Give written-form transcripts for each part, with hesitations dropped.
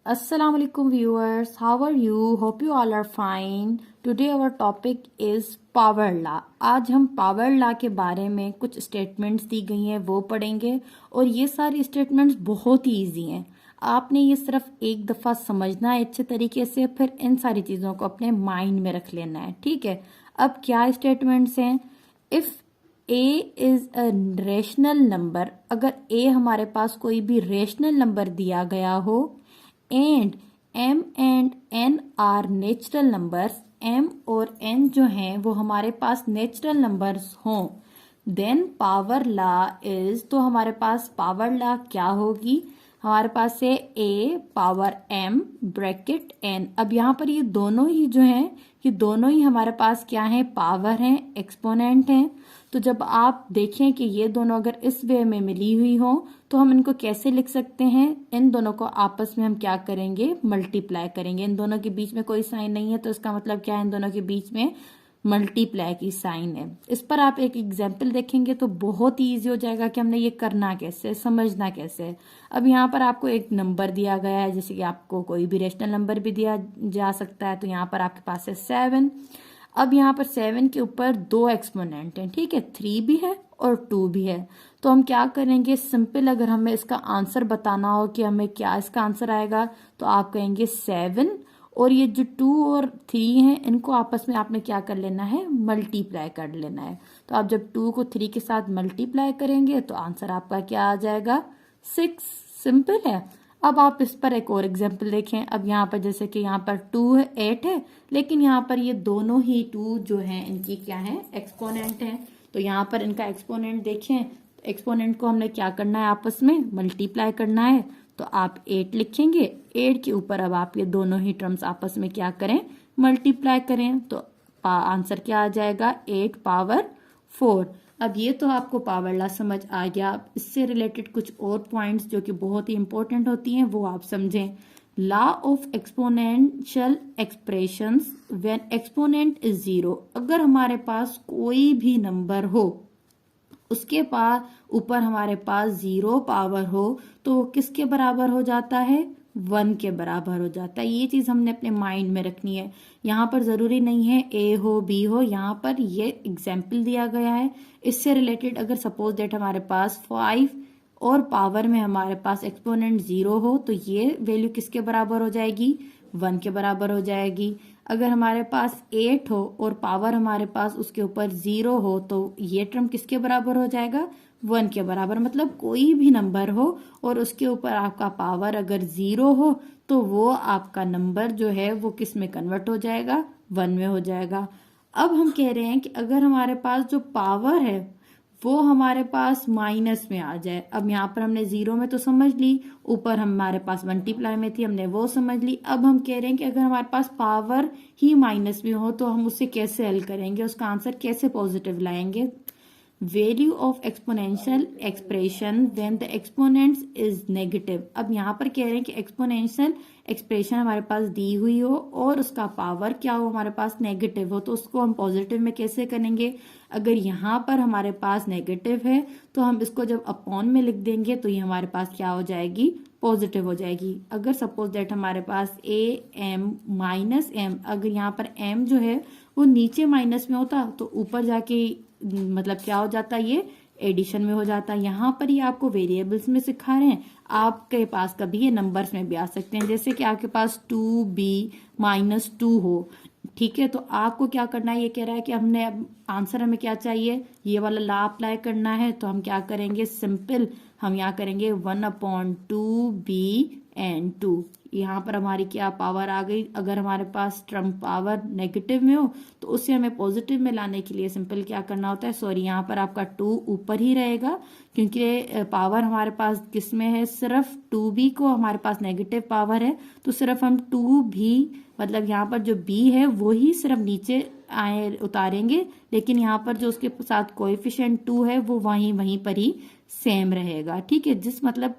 Assalamu alaikum viewers, how are you? Hope you all are fine. Today our topic is power law. आज हम power law के बारे में कुछ statements दी गई हैं वो पढ़ेंगे और ये सारी स्टेटमेंट्स बहुत ही इजी हैं। आपने ये सिर्फ एक दफ़ा समझना है अच्छे तरीके से, फिर इन सारी चीज़ों को अपने माइंड में रख लेना है, ठीक है। अब क्या स्टेटमेंट्स हैं? If A is a rational number, अगर ए हमारे पास कोई भी रेशनल नंबर दिया गया हो and m and n are natural numbers, m और n जो हैं वो हमारे पास नेचुरल नंबर्स हों, देन पावर लॉ इज, तो हमारे पास पावर लॉ क्या होगी? हमारे पास है a power m bracket n। अब यहाँ पर ये दोनों ही जो हैं, ये दोनों ही हमारे पास क्या है? पावर हैं, एक्सपोनेंट हैं। तो जब आप देखें कि ये दोनों अगर इस वे में मिली हुई हो तो हम इनको कैसे लिख सकते हैं? इन दोनों को आपस में हम क्या करेंगे? मल्टीप्लाई करेंगे। इन दोनों के बीच में कोई साइन नहीं है तो इसका मतलब क्या है? इन दोनों के बीच में मल्टीप्लाई की साइन है। इस पर आप एक एग्जाम्पल देखेंगे तो बहुत ही ईजी हो जाएगा कि हमने ये करना कैसे, समझना कैसे। अब यहाँ पर आपको एक नंबर दिया गया है, जैसे कि आपको कोई भी रेशनल नंबर भी दिया जा सकता है। तो यहाँ पर आपके पास है 7। अब यहाँ पर 7 के ऊपर 2 एक्सपोनेंट हैं, ठीक है, 3 भी है और 2 भी है। तो हम क्या करेंगे? सिंपल, अगर हमें इसका आंसर बताना हो कि हमें क्या इसका आंसर आएगा तो आप कहेंगे 7 और ये जो 2 और 3 हैं इनको आपस में आपने क्या कर लेना है? मल्टीप्लाई कर लेना है। तो आप जब 2 को 3 के साथ मल्टीप्लाई करेंगे तो आंसर आपका क्या आ जाएगा? 6। सिंपल है। अब आप इस पर एक और एग्जाम्पल देखें। अब यहाँ पर जैसे कि यहाँ पर 2 है, 8 है, लेकिन यहाँ पर ये दोनों ही 2 जो हैं इनकी क्या है? एक्सपोनेंट हैं। तो यहाँ पर इनका एक्सपोनेंट देखें, एक्सपोनेंट को हमने क्या करना है? आपस में मल्टीप्लाई करना है। तो आप 8 लिखेंगे, 8 के ऊपर अब आप ये दोनों ही टर्म्स आपस में क्या करें? मल्टीप्लाई करें। तो आंसर क्या आ जाएगा? 8 पावर 4। अब ये तो आपको पावर लॉ समझ आ गया। अब इससे रिलेटेड कुछ और पॉइंट्स जो कि बहुत ही इंपॉर्टेंट होती हैं वो आप समझें। Law of exponential expressions when exponent is 0, अगर हमारे पास कोई भी नंबर हो उसके पास ऊपर हमारे पास 0 पावर हो तो वो किसके बराबर हो जाता है? 1 के बराबर हो जाता है। ये चीज हमने अपने माइंड में रखनी है। यहाँ पर जरूरी नहीं है ए हो बी हो, यहाँ पर ये एग्जाम्पल दिया गया है। इससे रिलेटेड अगर सपोज दैट हमारे पास 5 और पावर में हमारे पास एक्सपोनेंट 0 हो तो ये वैल्यू किसके बराबर हो जाएगी? 1 के बराबर हो जाएगी। अगर हमारे पास 8 हो और पावर हमारे पास उसके ऊपर 0 हो तो ये टर्म किसके बराबर हो जाएगा? 1 के बराबर। मतलब कोई भी नंबर हो और उसके ऊपर आपका पावर अगर 0 हो तो वो आपका नंबर जो है वो किस में कन्वर्ट हो जाएगा? 1 में हो जाएगा। अब हम कह रहे हैं कि अगर हमारे पास जो पावर है वो हमारे पास माइनस में आ जाए। अब यहाँ पर हमने 0 में तो समझ ली, ऊपर हमारे पास मल्टीप्लाई में थी, हमने वो समझ ली। अब हम कह रहे हैं कि अगर हमारे पास पावर ही माइनस में हो तो हम उससे कैसे हल करेंगे? उसका आंसर कैसे पॉजिटिव लाएंगे? Value of exponential expression when the exponents is negative. अब यहाँ पर कह रहे हैं कि एक्सपोनेंशियल एक्सप्रेशन हमारे पास दी हुई हो और उसका पावर क्या हो? हमारे पास नेगेटिव हो, तो उसको हम पॉजिटिव में कैसे करेंगे? अगर यहाँ पर हमारे पास नेगेटिव है तो हम इसको जब अपॉन में लिख देंगे तो ये हमारे पास क्या हो जाएगी? पॉजिटिव हो जाएगी। अगर सपोज दैट हमारे पास ए एम माइनस एम, अगर यहाँ पर एम जो है वो नीचे माइनस में होता तो ऊपर जाके मतलब क्या हो जाता? ये एडिशन में हो जाता। यहाँ पर ये आपको वेरिएबल्स में सिखा रहे हैं, आपके पास कभी ये नंबर्स में भी आ सकते हैं। जैसे कि आपके पास 2b-2 हो, ठीक है, तो आपको क्या करना है? ये कह रहा है कि हमने अब आंसर हमें क्या चाहिए? ये वाला लॉ अप्लाई करना है। तो हम क्या करेंगे? सिंपल हम यहाँ करेंगे 1/2b/2। यहाँ पर हमारी क्या पावर आ गई? अगर हमारे पास टर्म पावर नेगेटिव में हो तो उसे हमें पॉजिटिव में लाने के लिए सिंपल क्या करना होता है? सॉरी, यहाँ पर आपका 2 ऊपर ही रहेगा क्योंकि पावर हमारे पास किस में है? सिर्फ 2b को हमारे पास नेगेटिव पावर है तो सिर्फ हम 2b, मतलब यहाँ पर जो b है वो ही सिर्फ नीचे आए उतारेंगे, लेकिन यहाँ पर जो उसके साथ कोएफिशिएंट 2 है वो वहीं पर ही सेम रहेगा, ठीक है। जिस मतलब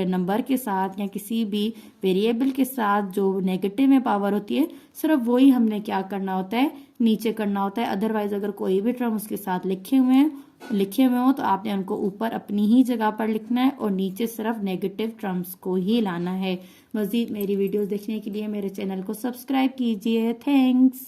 नंबर के साथ या किसी भी वेरिएबल के साथ जो नेगेटिव में पावर होती है सिर्फ वही हमने क्या करना होता है? नीचे करना होता है। अदरवाइज अगर कोई भी टर्म उसके साथ लिखे हुए हैं लिखे हुए हो तो आपने उनको ऊपर अपनी ही जगह पर लिखना है और नीचे सिर्फ नेगेटिव टर्म्स को ही लाना है। मज़ीद मेरी वीडियोस देखने के लिए मेरे चैनल को सब्सक्राइब कीजिए। थैंक्स।